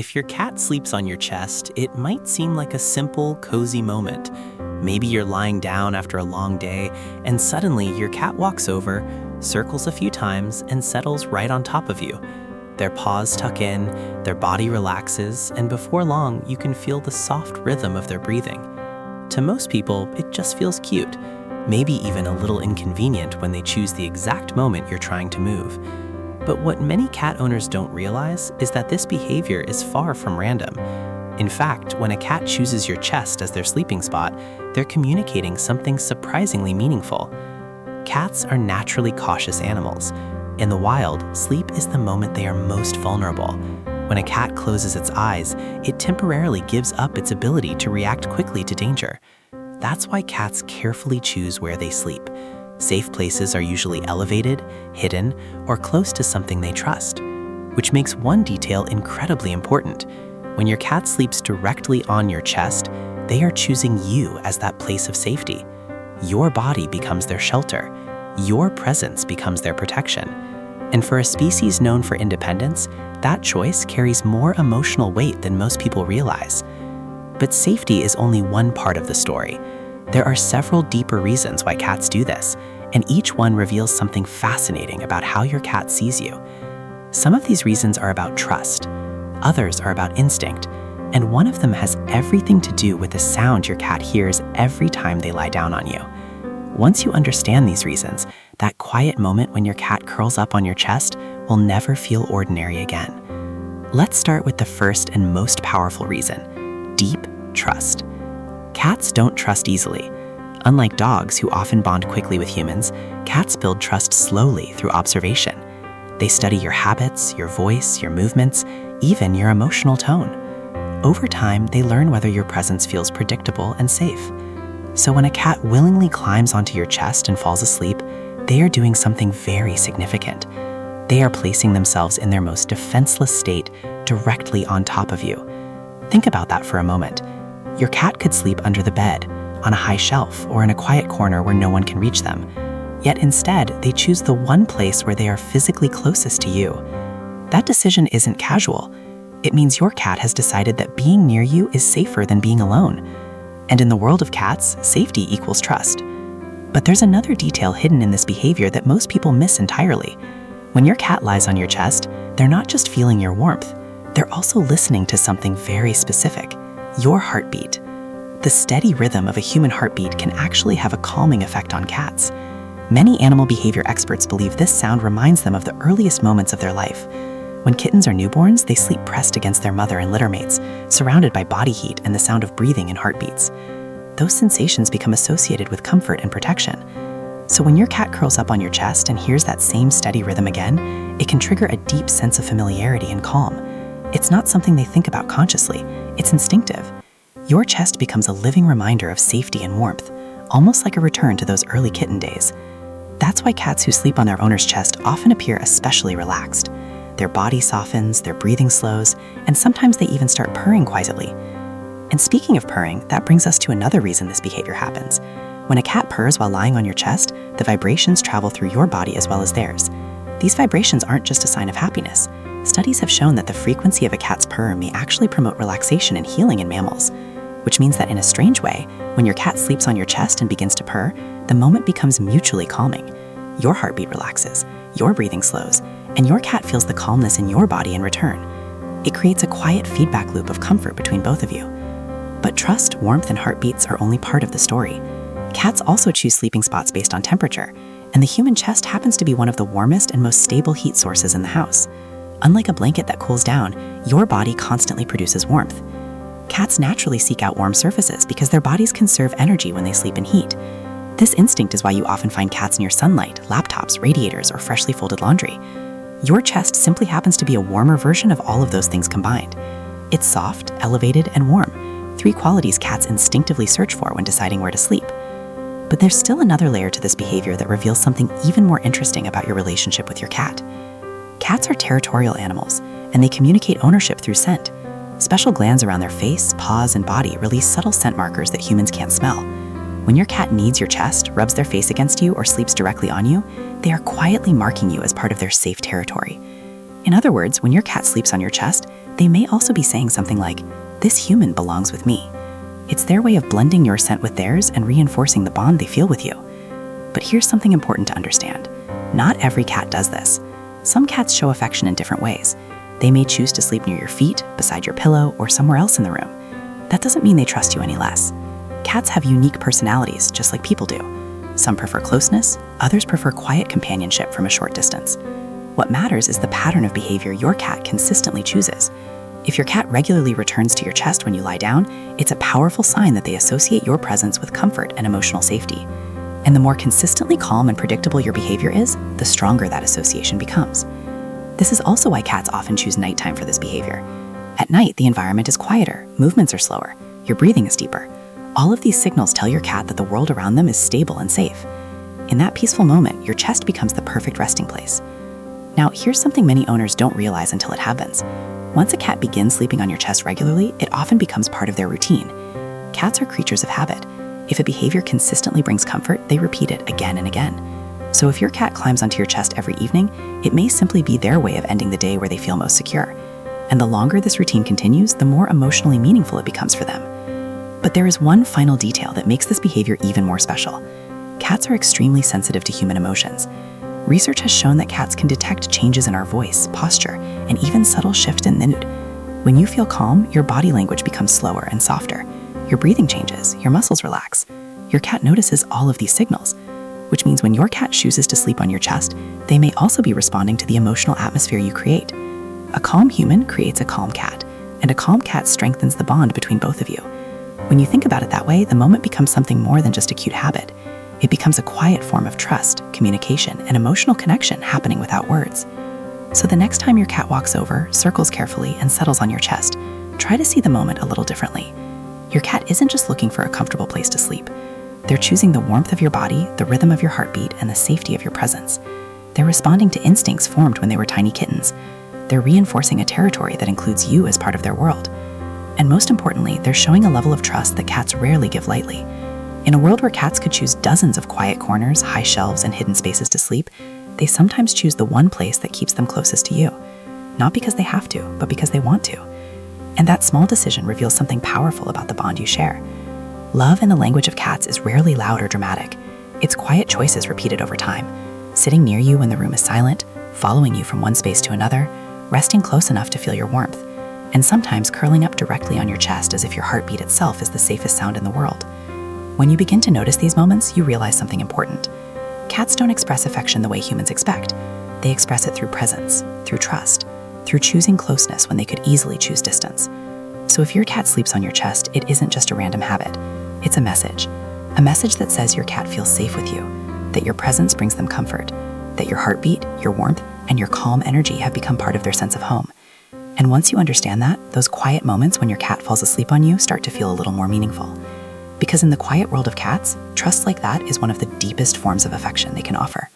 If your cat sleeps on your chest, it might seem like a simple, cozy moment. Maybe you're lying down after a long day, and suddenly your cat walks over, circles a few times, and settles right on top of you. Their paws tuck in, their body relaxes, and before long, you can feel the soft rhythm of their breathing. To most people, it just feels cute, maybe even a little inconvenient when they choose the exact moment you're trying to move. But what many cat owners don't realize is that this behavior is far from random. In fact, when a cat chooses your chest as their sleeping spot, they're communicating something surprisingly meaningful. Cats are naturally cautious animals. In the wild, sleep is the moment they are most vulnerable. When a cat closes its eyes, it temporarily gives up its ability to react quickly to danger. That's why cats carefully choose where they sleep. Safe places are usually elevated, hidden, or close to something they trust, which makes one detail incredibly important. When your cat sleeps directly on your chest, they are choosing you as that place of safety. Your body becomes their shelter. Your presence becomes their protection. And for a species known for independence, that choice carries more emotional weight than most people realize. But safety is only one part of the story. There are several deeper reasons why cats do this, and each one reveals something fascinating about how your cat sees you. Some of these reasons are about trust, others are about instinct, and one of them has everything to do with the sound your cat hears every time they lie down on you. Once you understand these reasons, that quiet moment when your cat curls up on your chest will never feel ordinary again. Let's start with the first and most powerful reason: deep trust. Cats don't trust easily. Unlike dogs who often bond quickly with humans, cats build trust slowly through observation. They study your habits, your voice, your movements, even your emotional tone. Over time, they learn whether your presence feels predictable and safe. So when a cat willingly climbs onto your chest and falls asleep, they are doing something very significant. They are placing themselves in their most defenseless state directly on top of you. Think about that for a moment. Your cat could sleep under the bed, on a high shelf, or in a quiet corner where no one can reach them. Yet instead, they choose the one place where they are physically closest to you. That decision isn't casual. It means your cat has decided that being near you is safer than being alone. And in the world of cats, safety equals trust. But there's another detail hidden in this behavior that most people miss entirely. When your cat lies on your chest, they're not just feeling your warmth, they're also listening to something very specific: your heartbeat. The steady rhythm of a human heartbeat can actually have a calming effect on cats. Many animal behavior experts believe this sound reminds them of the earliest moments of their life. When kittens are newborns, they sleep pressed against their mother and littermates, surrounded by body heat and the sound of breathing and heartbeats. Those sensations become associated with comfort and protection. So when your cat curls up on your chest and hears that same steady rhythm again, it can trigger a deep sense of familiarity and calm. It's not something they think about consciously, it's instinctive. Your chest becomes a living reminder of safety and warmth, almost like a return to those early kitten days. That's why cats who sleep on their owner's chest often appear especially relaxed. Their body softens, their breathing slows, and sometimes they even start purring quietly. And speaking of purring, that brings us to another reason this behavior happens. When a cat purrs while lying on your chest, the vibrations travel through your body as well as theirs. These vibrations aren't just a sign of happiness. Studies have shown that the frequency of a cat's purr may actually promote relaxation and healing in mammals, which means that in a strange way, when your cat sleeps on your chest and begins to purr, the moment becomes mutually calming. Your heartbeat relaxes, your breathing slows, and your cat feels the calmness in your body in return. It creates a quiet feedback loop of comfort between both of you. But trust, warmth, and heartbeats are only part of the story. Cats also choose sleeping spots based on temperature, and the human chest happens to be one of the warmest and most stable heat sources in the house. Unlike a blanket that cools down, your body constantly produces warmth. Cats naturally seek out warm surfaces because their bodies conserve energy when they sleep in heat. This instinct is why you often find cats near sunlight, laptops, radiators, or freshly folded laundry. Your chest simply happens to be a warmer version of all of those things combined. It's soft, elevated, and warm, three qualities cats instinctively search for when deciding where to sleep. But there's still another layer to this behavior that reveals something even more interesting about your relationship with your cat. Cats are territorial animals, and they communicate ownership through scent. Special glands around their face, paws, and body release subtle scent markers that humans can't smell. When your cat kneads your chest, rubs their face against you, or sleeps directly on you, they are quietly marking you as part of their safe territory. In other words, when your cat sleeps on your chest, they may also be saying something like, "This human belongs with me." It's their way of blending your scent with theirs and reinforcing the bond they feel with you. But here's something important to understand. Not every cat does this. Some cats show affection in different ways. They may choose to sleep near your feet, beside your pillow, or somewhere else in the room. That doesn't mean they trust you any less. Cats have unique personalities, just like people do. Some prefer closeness, others prefer quiet companionship from a short distance. What matters is the pattern of behavior your cat consistently chooses. If your cat regularly returns to your chest when you lie down, it's a powerful sign that they associate your presence with comfort and emotional safety. And the more consistently calm and predictable your behavior is, the stronger that association becomes. This is also why cats often choose nighttime for this behavior. At night, the environment is quieter, movements are slower, your breathing is deeper. All of these signals tell your cat that the world around them is stable and safe. In that peaceful moment, your chest becomes the perfect resting place. Now, here's something many owners don't realize until it happens. Once a cat begins sleeping on your chest regularly, it often becomes part of their routine. Cats are creatures of habit. If a behavior consistently brings comfort, they repeat it again and again. So if your cat climbs onto your chest every evening, it may simply be their way of ending the day where they feel most secure. And the longer this routine continues, the more emotionally meaningful it becomes for them. But there is one final detail that makes this behavior even more special. Cats are extremely sensitive to human emotions. Research has shown that cats can detect changes in our voice, posture, and even subtle shifts in the mood. When you feel calm, your body language becomes slower and softer. Your breathing changes, your muscles relax. Your cat notices all of these signals, which means when your cat chooses to sleep on your chest, they may also be responding to the emotional atmosphere you create. A calm human creates a calm cat, and a calm cat strengthens the bond between both of you. When you think about it that way, the moment becomes something more than just a cute habit. It becomes a quiet form of trust, communication, and emotional connection happening without words. So the next time your cat walks over, circles carefully, and settles on your chest, try to see the moment a little differently. Your cat isn't just looking for a comfortable place to sleep. They're choosing the warmth of your body, the rhythm of your heartbeat, and the safety of your presence. They're responding to instincts formed when they were tiny kittens. They're reinforcing a territory that includes you as part of their world. And most importantly, they're showing a level of trust that cats rarely give lightly. In a world where cats could choose dozens of quiet corners, high shelves, and hidden spaces to sleep, they sometimes choose the one place that keeps them closest to you. Not because they have to, but because they want to. And that small decision reveals something powerful about the bond you share. Love in the language of cats is rarely loud or dramatic. It's quiet choices repeated over time. Sitting near you when the room is silent, following you from one space to another, resting close enough to feel your warmth, and sometimes curling up directly on your chest as if your heartbeat itself is the safest sound in the world. When you begin to notice these moments, you realize something important. Cats don't express affection the way humans expect. They express it through presence, through trust, through choosing closeness when they could easily choose distance. So if your cat sleeps on your chest, it isn't just a random habit. It's a message that says your cat feels safe with you, that your presence brings them comfort, that your heartbeat, your warmth, and your calm energy have become part of their sense of home. And once you understand that, those quiet moments when your cat falls asleep on you start to feel a little more meaningful. Because in the quiet world of cats, trust like that is one of the deepest forms of affection they can offer.